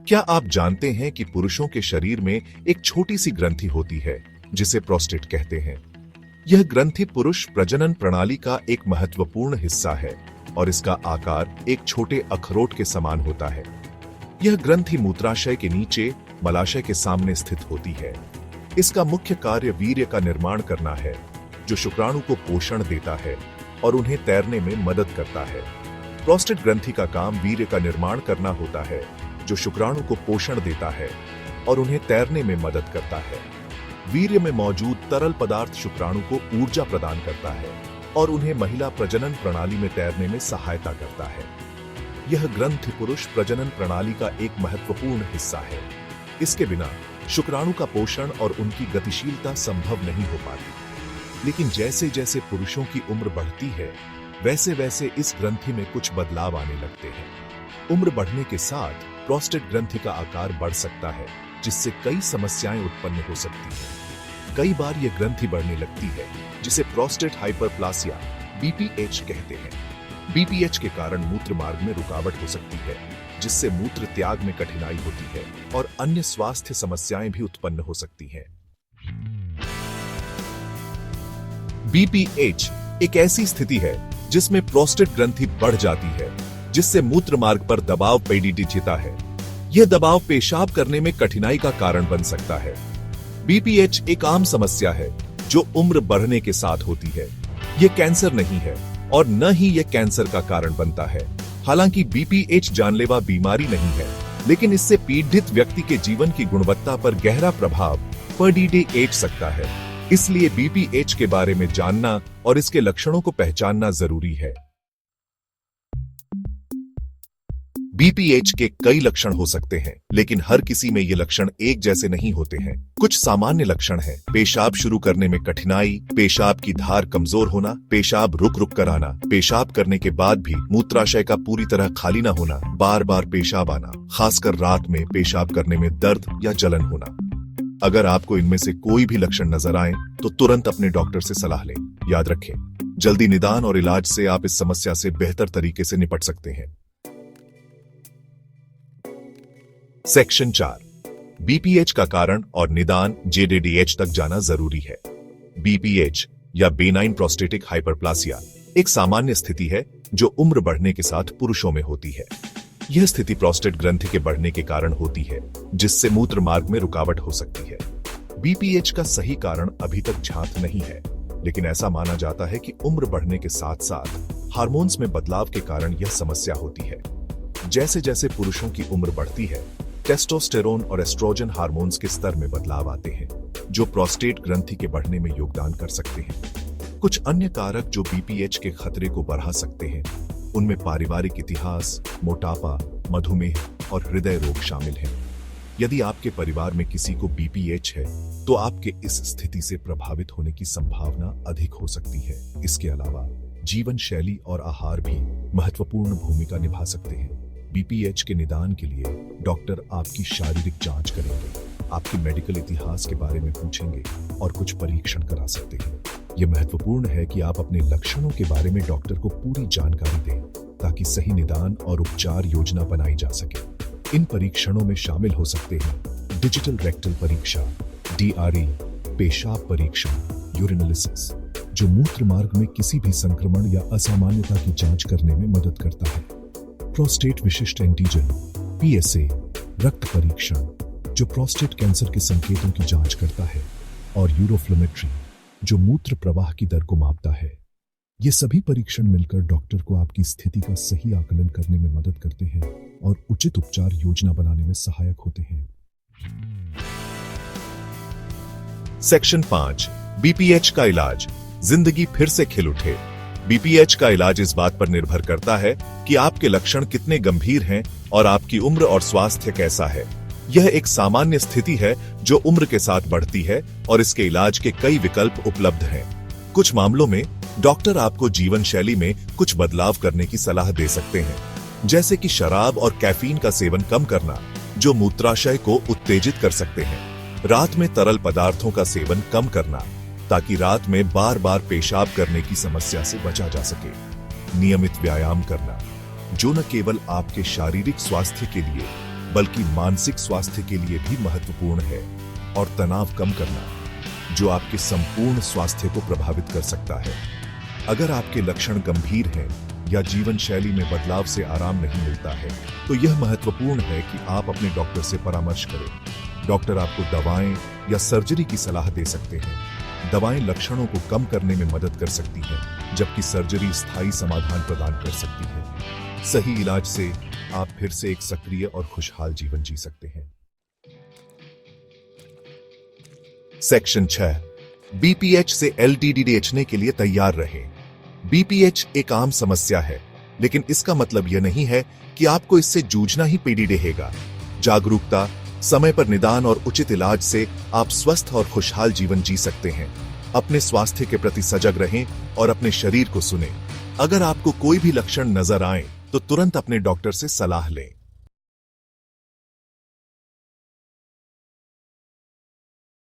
क्या आप जानते हैं कि पुरुषों के शरीर में एक छोटी सी ग्रंथि होती है जिसे प्रोस्टेट कहते हैं। यह ग्रंथि पुरुष प्रजनन प्रणाली का एक महत्वपूर्ण हिस्सा है और इसका आकार एक छोटे अखरोट के समान होता है। यह ग्रंथि मूत्राशय के नीचे मलाशय के सामने स्थित होती है। इसका मुख्य कार्य वीर्य का निर्माण करना है, जो शुक्राणु को पोषण देता है और उन्हें तैरने में मदद करता है। प्रोस्टेट ग्रंथि का काम वीर्य का निर्माण करना होता है, जो शुक्राणु को पोषण देता है और उन्हें तैरने में मदद करता है। वीर्य में मौजूद तरल पदार्थ शुक्राणु को ऊर्जा प्रदान करता है और उन्हें महिला प्रजनन प्रणाली में तैरने में सहायता करता है। यह ग्रंथि पुरुष प्रजनन प्रणाली का एक महत्वपूर्ण हिस्सा है। इसके बिना शुक्राणु का पोषण और उनकी गतिशीलता संभव नहीं हो पाती। लेकिन जैसे जैसे पुरुषों की उम्र बढ़ती है, वैसे वैसे इस ग्रंथि में कुछ बदलाव आने लगते हैं। उम्र बढ़ने के साथ प्रोस्टेट ग्रंथि का आकार बढ़ सकता है, जिससे कई समस्याएं उत्पन्न हो सकती हैं। कई बार यह ग्रंथि बढ़ने लगती है, जिसे प्रोस्टेट हाइपरप्लासिया बीपीएच कहते हैं। बीपीएच के कारण मूत्र मार्ग में रुकावट हो सकती है, जिससे मूत्र त्याग में कठिनाई होती है और अन्य स्वास्थ्य समस्याएं भी उत्पन्न हो सकती हैं। बीपीएच एक ऐसी स्थिति है जिसमें प्रोस्टेट ग्रंथि बढ़ जाती है, जिससे मूत्र मार्ग पर दबाव पैडिटिचिता है। यह दबाव पेशाब करने में कठिनाई का कारण बन सकता है। बीपीएच एक आम समस्या है जो उम्र बढ़ने के साथ होती है। यह कैंसर नहीं है और न ही यह कैंसर का कारण बनता है। हालांकि बीपीएच जानलेवा बीमारी नहीं है, लेकिन इससे पीड़ित व्यक्ति के जीवन की गुणवत्ता पर गहरा प्रभाव पड़ सकता है। इसलिए बीपीएच के बारे में जानना और इसके लक्षणों को पहचानना जरूरी है। बीपीएच के कई लक्षण हो सकते हैं, लेकिन हर किसी में ये लक्षण एक जैसे नहीं होते हैं। कुछ सामान्य लक्षण हैं: पेशाब शुरू करने में कठिनाई, पेशाब की धार कमजोर होना, पेशाब रुक रुक कर आना, पेशाब करने के बाद भी मूत्राशय का पूरी तरह खाली न होना, बार बार पेशाब आना, खासकर रात में पेशाब करने में दर्द या जलन होना। अगर आपको इनमें से कोई भी लक्षण नजर आए तो तुरंत अपने डॉक्टर से सलाह लें। याद रखें, जल्दी निदान और इलाज से आप इस समस्या से बेहतर तरीके से निपट सकते हैं। सेक्शन 4, बीपीएच का कारण और निदान जेडीडीएच तक जाना जरूरी है। बीपीएच या बेनाइन प्रोस्टेटिक हाइपरप्लासिया एक सामान्य स्थिति है जो उम्र बढ़ने के साथ पुरुषों में होती है। यह स्थिति प्रोस्टेट ग्रंथि के बढ़ने के कारण होती है, जिससे मूत्र मार्ग में रुकावट हो सकती है। बीपीएच का सही कारण अभी तक ज्ञात नहीं है, लेकिन ऐसा माना जाता है कि उम्र बढ़ने के साथ साथ हार्मोन्स में बदलाव के कारण यह समस्या होती है। जैसे जैसे पुरुषों की उम्र बढ़ती है, टेस्टोस्टेरोन और एस्ट्रोजन हार्मोन्स के स्तर में बदलाव आते हैं, जो प्रोस्टेट ग्रंथि के बढ़ने में योगदान कर सकते हैं। कुछ अन्य कारक जो बीपीएच के खतरे को बढ़ा सकते हैं, उनमें पारिवारिक इतिहास, मोटापा, मधुमेह और हृदय रोग शामिल हैं। यदि आपके परिवार में किसी को बीपीएच है, तो आपके इस स्थिति से प्रभावित होने की संभावना अधिक हो सकती है। इसके अलावा जीवन शैली और आहार भी महत्वपूर्ण भूमिका निभा सकते हैं। बीपीएच के निदान के लिए डॉक्टर आपकी शारीरिक जांच करेंगे, आपके मेडिकल इतिहास के बारे में पूछेंगे और कुछ परीक्षण करा सकते हैं। यह महत्वपूर्ण है कि आप अपने लक्षणों के बारे में डॉक्टर को पूरी जानकारी दें, ताकि सही निदान और उपचार योजना बनाई जा सके। इन परीक्षणों में शामिल हो सकते हैं डिजिटल रेक्टल परीक्षा, डीआरई, पेशाब परीक्षण, यूरिनलिसिस, जो मूत्र मार्ग में किसी भी संक्रमण या असामान्यता की जांच करने में मदद करता है, प्रोस्टेट विशिष्ट एंटीजन, पीएसए, रक्त परीक्षण, जो प्रोस्टेट कैंसर के संकेतों की जांच करता है, और यूरोफ्लोमेट्री, जो मूत्र प्रवाह की दर को मापता है। ये सभी परीक्षण मिलकर डॉक्टर को आपकी स्थिति का सही आकलन करने में मदद करते हैं और उचित उपचार योजना बनाने में सहायक होते हैं। सेक्शन 5, बीपीएच का इलाज, जिंदगी फिर से खिल उठे। बीपीएच का इलाज इस बात पर निर्भर करता है कि आपके लक्षण कितने गंभीर हैं और आपकी उम्र और स्वास्थ्य कैसा है। यह एक सामान्य स्थिति है जो उम्र के साथ बढ़ती है और इसके इलाज के कई विकल्प उपलब्ध हैं। कुछ मामलों में डॉक्टर आपको जीवन शैली में कुछ बदलाव करने की सलाह दे सकते हैं, जैसे कि शराब और कैफीन का सेवन कम करना, जो मूत्राशय को उत्तेजित कर सकते हैं। रात में तरल पदार्थों का सेवन कम करना, ताकि रात में बार बार पेशाब करने की समस्या से बचा जा सके। नियमित व्यायाम करना, जो न केवल आपके शारीरिक स्वास्थ्य के लिए बल्कि मानसिक स्वास्थ्य के लिए भी महत्वपूर्ण है और तनाव कम करना, जो आपके संपूर्ण स्वास्थ्य को प्रभावित कर सकता है। अगर आपके लक्षण गंभीर हैं या जीवन शैली में बदलाव से आराम नहीं मिलता है, तो यह महत्वपूर्ण है कि आप अपने डॉक्टर से परामर्श करें। डॉक्टर आपको दवाएं या सर्जरी की सलाह दे सकते हैं। दवाएं लक्षणों को कम करने में मदद कर सकती हैं, जबकि सर्जरी स्थायी समाधान प्रदान कर सकती है। सही इलाज से आप फिर से एक सक्रिय और खुशहाल जीवन जी सकते हैं। सेक्शन 6, बीपीएच से एलटीडी बचने के लिए तैयार रहें। बीपीएच एक आम समस्या है, लेकिन इसका मतलब यह नहीं है कि आपको इससे जूझना ही पीड़ी रहेगा। जागरूकता, समय पर निदान और उचित इलाज से आप स्वस्थ और खुशहाल जीवन जी सकते हैं। अपने स्वास्थ्य के प्रति सजग रहें और अपने शरीर को सुनें। अगर आपको कोई भी लक्षण नजर आए, तो तुरंत अपने डॉक्टर से सलाह लें।